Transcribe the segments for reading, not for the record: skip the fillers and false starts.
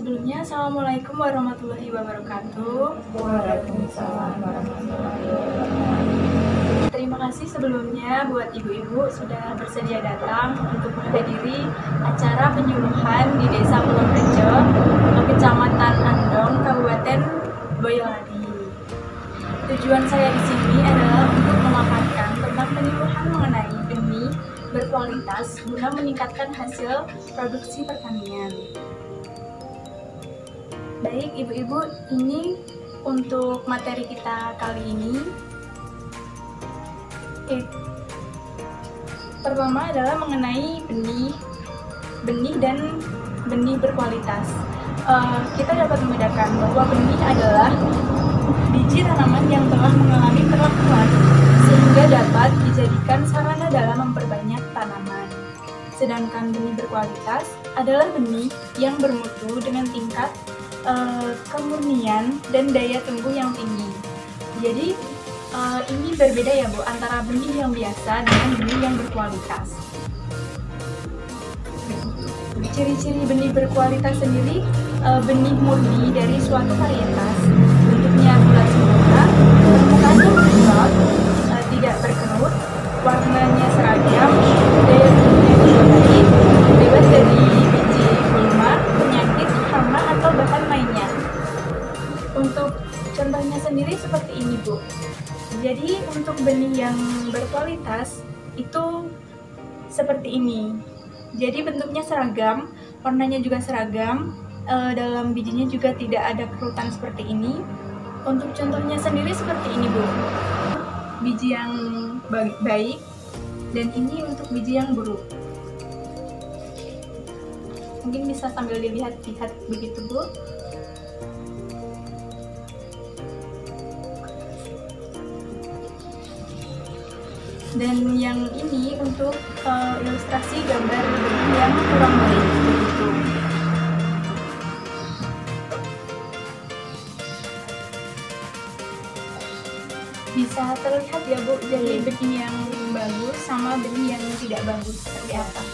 Sebelumnya, Assalamualaikum warahmatullahi wabarakatuh. Waalaikumsalam warahmatullahi wabarakatuh. Terima kasih sebelumnya buat ibu-ibu sudah bersedia datang untuk menghadiri acara penyuluhan di Desa Kulonrejo, Kecamatan Andong, Kabupaten Boyolali. Tujuan saya di sini adalah untuk memaparkan tentang penyuluhan mengenai benih berkualitas guna meningkatkan hasil produksi pertanian. Baik ibu-ibu, ini untuk materi kita kali ini. Pertama adalah mengenai benih dan benih berkualitas. Kita dapat membedakan bahwa benih adalah biji tanaman yang telah mengalami perlakuan sehingga dapat dijadikan sarana dalam memperbanyak tanaman. Sedangkan benih berkualitas adalah benih yang bermutu dengan tingkat kemurnian dan daya tumbuh yang tinggi. Jadi ini berbeda ya Bu, antara benih yang biasa dengan benih yang berkualitas. Ciri-ciri benih berkualitas sendiri, benih murni dari suatu varietas, bentuknya bulat sempurna, permukaannya bergelap, tidak berkerut, warnanya seragam, daya tumbuhnya juga baik, bebas dari biji gulma, penyakit, hama atau bahan lainnya. Untuk contohnya sendiri seperti ini Bu. Jadi untuk benih yang berkualitas itu seperti ini. Jadi bentuknya seragam, warnanya juga seragam, dalam bijinya juga tidak ada kerutan seperti ini. Untuk contohnya sendiri seperti ini Bu. Biji yang baik dan ini untuk biji yang buruk. Mungkin bisa sambil dilihat-lihat begitu Bu. Dan yang ini untuk ilustrasi gambar benih yang kurang baik begitu. Bisa terlihat ya Bu, jadi benih yang bagus sama benih yang tidak bagus seperti apa.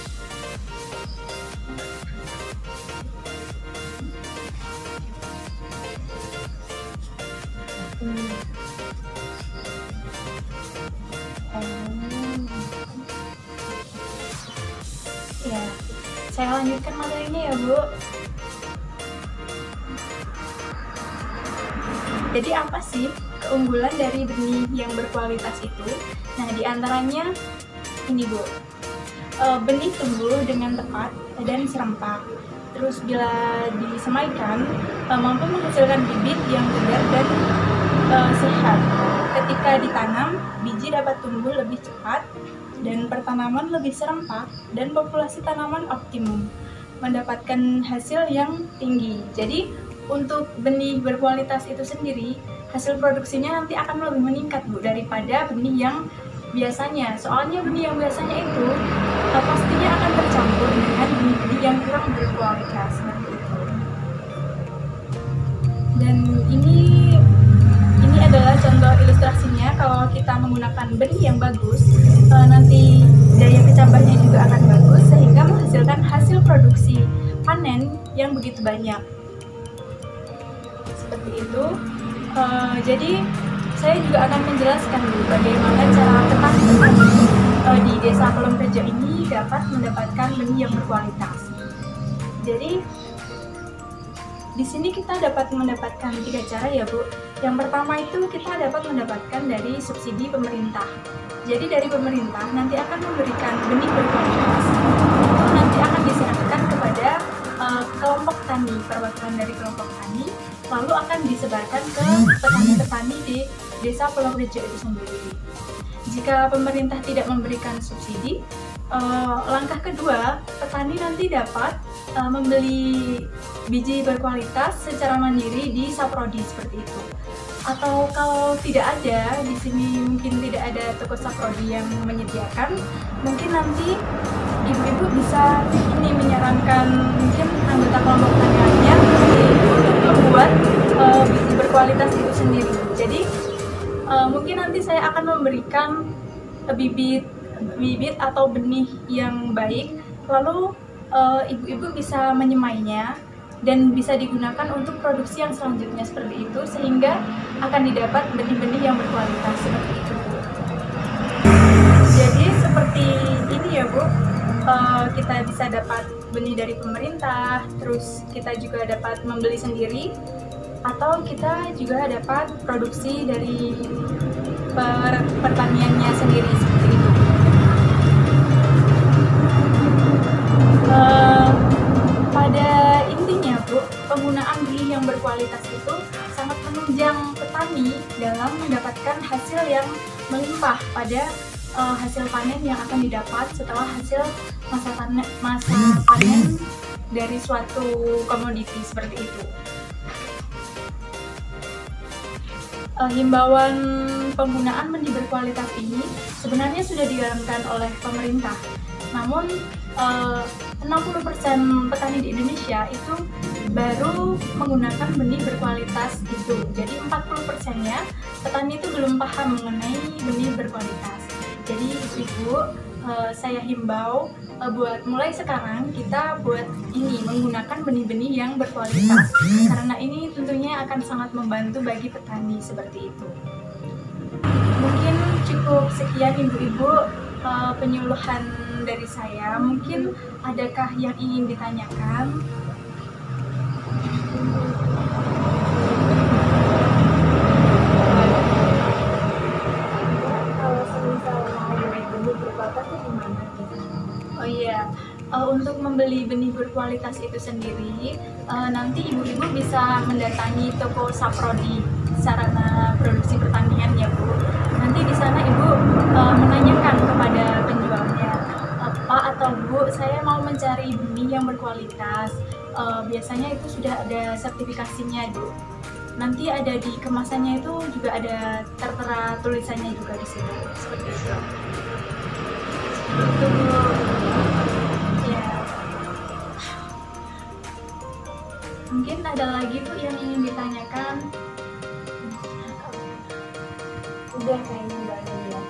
Ya, saya lanjutkan materinya ya Bu. Jadi apa sih keunggulan dari benih yang berkualitas itu? Nah, diantaranya ini Bu, benih tumbuh dengan tepat dan serempak. Terus bila disemaikan, mampu menghasilkan bibit yang segar dan sehat. Ketika ditanam, biji dapat tumbuh lebih cepat dan pertanaman lebih serempak dan populasi tanaman optimum, mendapatkan hasil yang tinggi. Jadi untuk benih berkualitas itu sendiri, hasil produksinya nanti akan lebih meningkat Bu daripada benih yang biasanya. Soalnya benih yang biasanya itu pastinya akan tercampur dengan benih-benih yang kurang berkualitas seperti itu. Dan ini adalah contoh ilustrasinya. Kalau kita menggunakan benih yang bagus, nanti daya kecambahnya juga akan bagus sehingga menghasilkan hasil produksi panen yang begitu banyak. Seperti itu. Jadi saya juga akan menjelaskan dulu bagaimana cara petani di Desa Kulonrejo ini dapat mendapatkan benih yang berkualitas. Jadi di sini kita dapat mendapatkan 3 cara ya Bu. Yang pertama itu kita dapat mendapatkan dari subsidi pemerintah. Jadi dari pemerintah nanti akan memberikan benih berkualitas. Itu nanti akan diserahkan kepada kelompok tani, perwakilan dari kelompok tani, lalu akan disebarkan ke petani-petani di Desa Kulonrejo itu sendiri. Jika pemerintah tidak memberikan subsidi, langkah kedua, petani nanti dapat membeli biji berkualitas secara mandiri di Saprodi seperti itu. Atau kalau tidak ada, di sini mungkin tidak ada toko Saprodi yang menyediakan, mungkin nanti ibu-ibu bisa ini menyarankan mungkin anggota kelompok tani lainnya untuk membuat biji berkualitas itu sendiri. Jadi mungkin nanti saya akan memberikan bibit atau benih yang baik, lalu ibu-ibu bisa menyemainya dan bisa digunakan untuk produksi yang selanjutnya seperti itu, sehingga akan didapat benih-benih yang berkualitas seperti itu, Bu. Jadi seperti ini ya, Bu, kita bisa dapat benih dari pemerintah, terus kita juga dapat membeli sendiri, atau kita juga dapat produksi dari pertaniannya sendiri seperti itu. Pada intinya, Bu, penggunaan benih yang berkualitas itu sangat menunjang petani dalam mendapatkan hasil yang melimpah pada hasil panen yang akan didapat setelah hasil masa panen dari suatu komoditi seperti itu. Himbauan penggunaan benih berkualitas ini sebenarnya sudah dijalankan oleh pemerintah. Namun 60% petani di Indonesia itu baru menggunakan benih berkualitas itu. Jadi 40%-nya petani itu belum paham mengenai benih berkualitas. Jadi Ibu, saya himbau buat mulai sekarang kita buat ini menggunakan benih-benih yang berkualitas, karena ini tentunya akan sangat membantu bagi petani seperti itu. Mungkin cukup sekian Ibu-ibu penyuluhan dari saya. Mungkin adakah yang ingin ditanyakan? Oh iya, untuk membeli benih berkualitas itu sendiri, nanti ibu-ibu bisa mendatangi toko Saprodi, sarana produksi pertanian ya Bu. Nanti di sana ibu menanyakan kepada penjualnya, Pak atau Bu, saya mau mencari benih yang berkualitas. Biasanya itu sudah ada sertifikasinya Bu. Nanti ada di kemasannya itu juga ada tertera tulisannya juga di sini, seperti itu. Itu ya. Mungkin ada lagi Bu yang ingin ditanyakan? Udah kayaknya Mbak Nadia.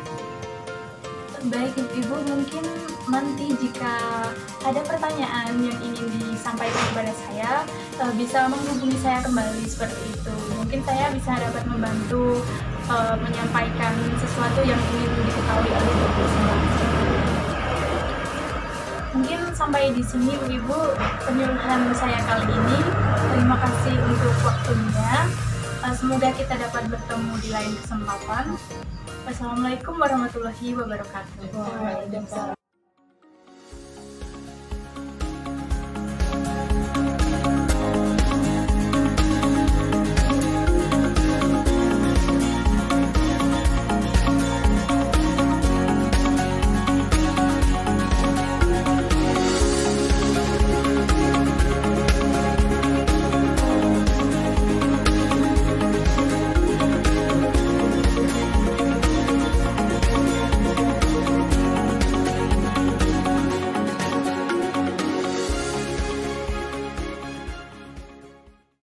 Baik Ibu, mungkin nanti jika ada pertanyaan yang ingin disampaikan kepada saya, bisa menghubungi saya kembali seperti itu. Mungkin saya bisa dapat membantu menyampaikan sesuatu yang ingin diketahui oleh Ibu semua. Mungkin sampai di sini Ibu penyuluhan saya kali ini. Terima kasih untuk waktunya. Semoga kita dapat bertemu di lain kesempatan. Wassalamualaikum warahmatullahi wabarakatuh. Waalaikumsalam.